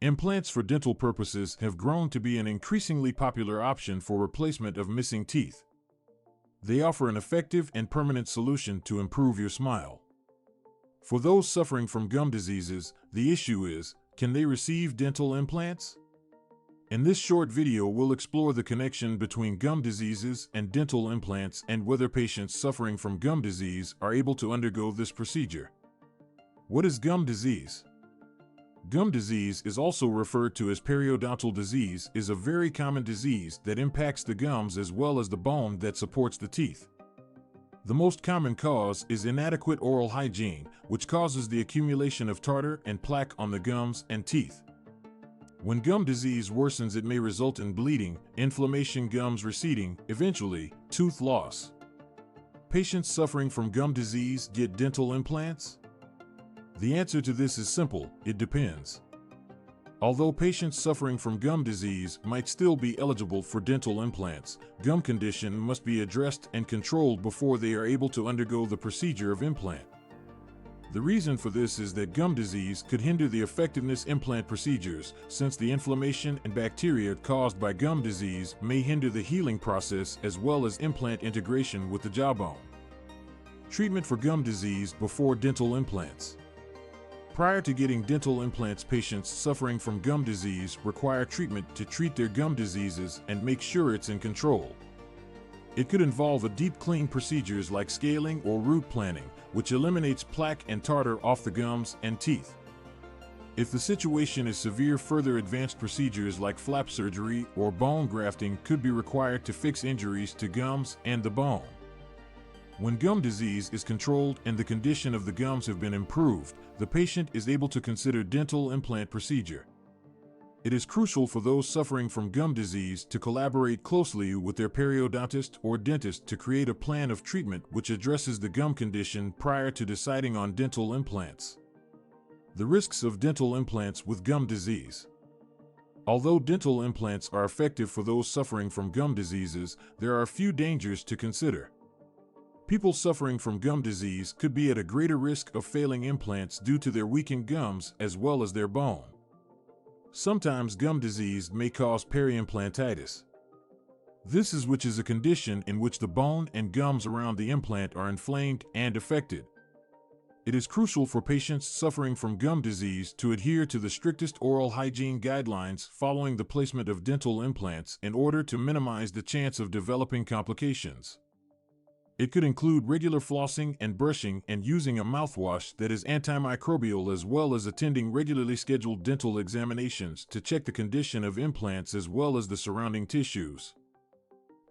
Implants for dental purposes have grown to be an increasingly popular option for replacement of missing teeth. They offer an effective and permanent solution to improve your smile. For those suffering from gum diseases, the issue is, can they receive dental implants? In this short video, we'll explore the connection between gum diseases and dental implants and whether patients suffering from gum disease are able to undergo this procedure. What is gum disease? Gum disease is also referred to as periodontal disease, is a very common disease that impacts the gums as well as the bone that supports the teeth. The most common cause is inadequate oral hygiene, which causes the accumulation of tartar and plaque on the gums and teeth. When gum disease worsens, it may result in bleeding, inflammation, gums receding, eventually, tooth loss. Patients suffering from gum disease get dental implants? The answer to this is simple: it depends. Although patients suffering from gum disease might still be eligible for dental implants, gum condition must be addressed and controlled before they are able to undergo the procedure of implant. The reason for this is that gum disease could hinder the effectiveness implant procedures, since the inflammation and bacteria caused by gum disease may hinder the healing process as well as implant integration with the jawbone. Treatment for gum disease before dental implants. Prior to getting dental implants, patients suffering from gum disease require treatment to treat their gum diseases and make sure it's in control. It could involve a deep clean procedures like scaling or root planing, which eliminates plaque and tartar off the gums and teeth. If the situation is severe, further advanced procedures like flap surgery or bone grafting could be required to fix injuries to gums and the bone. When gum disease is controlled and the condition of the gums have been improved, the patient is able to consider dental implant procedure. It is crucial for those suffering from gum disease to collaborate closely with their periodontist or dentist to create a plan of treatment which addresses the gum condition prior to deciding on dental implants. The risks of dental implants with gum disease. Although dental implants are effective for those suffering from gum diseases, there are a few dangers to consider. People suffering from gum disease could be at a greater risk of failing implants due to their weakened gums as well as their bone. Sometimes gum disease may cause periimplantitis. This is a condition in which the bone and gums around the implant are inflamed and affected. It is crucial for patients suffering from gum disease to adhere to the strictest oral hygiene guidelines following the placement of dental implants in order to minimize the chance of developing complications. It could include regular flossing and brushing and using a mouthwash that is antimicrobial, as well as attending regularly scheduled dental examinations to check the condition of implants as well as the surrounding tissues.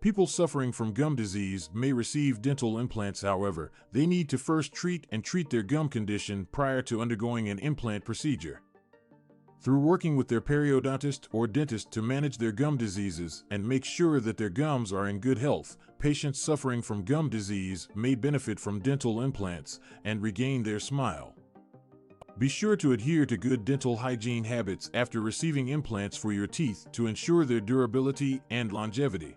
People suffering from gum disease may receive dental implants, however, they need to first treat their gum condition prior to undergoing an implant procedure. Through working with their periodontist or dentist to manage their gum diseases and make sure that their gums are in good health, patients suffering from gum disease may benefit from dental implants and regain their smile. Be sure to adhere to good dental hygiene habits after receiving implants for your teeth to ensure their durability and longevity.